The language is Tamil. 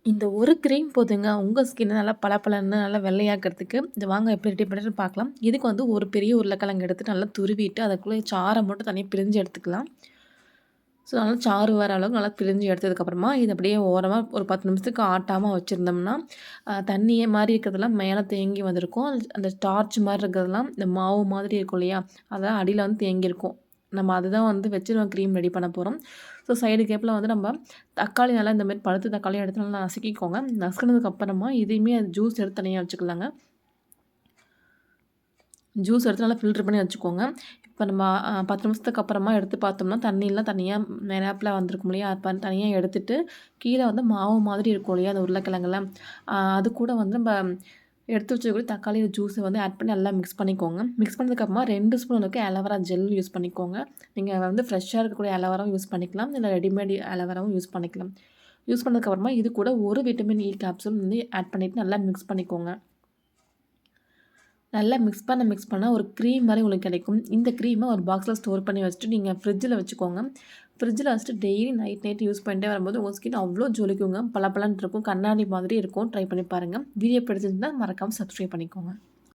இந்த ஒரு க்ரீம் போதுங்க, உங்க ஸ்கின்ன நல்லா பளபளன்னு நல்லா வெள்ளையாக்குறதுக்கு. இது வாங்க எப்படி ரெடி பண்ணுறதுன்னு பார்க்கலாம். இதுக்கு வந்து ஒரு பெரிய உருளைக்கிழங்கு எடுத்து நல்லா துருவிட்டு, அதுக்குள்ள சாறை மட்டும் தனியா பிழிஞ்சு எடுத்துக்கலாம். ஸோ, நல்லா சாறு வர அளவுக்கு நல்லா பிழிஞ்சு எடுத்ததுக்கப்புறமா, இது அப்படியே ஓரமா ஒரு 10 நிமிஷத்துக்கு ஆட்டாம வச்சிருந்தோம்னா, தண்ணியே மாரி இருக்கிறதெல்லாம் மேல தேங்கி வந்திருக்கும். அந்த ஸ்டார்ச் மாரி இருக்கிறதெல்லாம், இந்த மாவு மாதிரி இருக்கும் இல்லையா? அதெல்லாம் அடியில வந்து தேங்கியிருக்கும். நம்ம அதுதான் வந்து வச்சு நம்ம க்ரீம் ரெடி பண்ண போறோம். ஸோ, சைடு கேப்பில வந்து நம்ம தக்காளி நல்லா இந்த மாரி பழுத்த தக்காளிய எடுத்து நல்லா நசுக்கிக்கோங்க. நசுக்குனதுக்கு அப்புறமா இதையுமே ஜூஸ் எடுத்து தனியா வச்சுக்கலாங்க. ஜூஸ் எடுத்து நல்லா ஃபில்டர் பண்ணி வச்சுக்கோங்க. இப்ப நம்ம 10 நிமிஷத்துக்கு அப்புறமா எடுத்து பார்த்தோம்னா, தண்ணிலாம் தனியா மேலாப்ல வந்திருக்கும் இல்லையா? அப்ப தனியா எடுத்துட்டு, கீழ வந்து மாவு மாதிரி இருக்கும் இல்லையா? அந்த உருளைக்கிழங்குல, அது கூட வந்து நம்ம எடுத்து வச்சுருக்க தக்காளி ஜூஸ வந்து ஆட் பண்ணி நல்லா மிக்ஸ் பண்ணிக்கோங்க. மிக்ஸ் பண்ணதுக்கப்புறமா 2 ஸ்பூன் அளவுக்கு ஆலோவேரா ஜெல் யூஸ் பண்ணிக்கோங்க. நீங்க வந்து ஃப்ரெஷ்ஷா இருக்கக்கூடிய ஆலோவேராவும் யூஸ் பண்ணிக்கலாம். இல்ல ரெடிமேட் ஆலோவேராவும் யூஸ் பண்ணிக்கலாம். யூஸ் பண்ணதுக்கப்புறமா இது கூட ஒரு விட்டமின் இ கேப்சூல் வந்து ஆட் பண்ணிட்டு நல்லா மிக்ஸ் பண்ணிக்கோங்க. நல்லா மிக்ஸ் பண்ண ஒரு க்ரீம் மாரி உங்களுக்கு கிடைக்கும். இந்த க்ரீம ஒரு பாக்ஸ்ல ஸ்டோர் பண்ணி வச்சுட்டு, நீங்க ஃப்ரிட்ஜில வச்சுக்கோங்க. ஃப்ரிட்ஜில வச்சுட்டு டெய்லி நைட் யூஸ் பண்ணிட்டே வரும்போது, உங்க ஸ்கின் அவ்ளோ ஜொலிக்குங்க. பளபளன்னு இருக்கும். கண்ணாடி மாதிரி இருக்கும். ட்ரை பண்ணி பாருங்க. வீடியோ பிடிச்சிருந்தா மறக்காம சப்ஸ்கிரைப் பண்ணிக்கோங்க.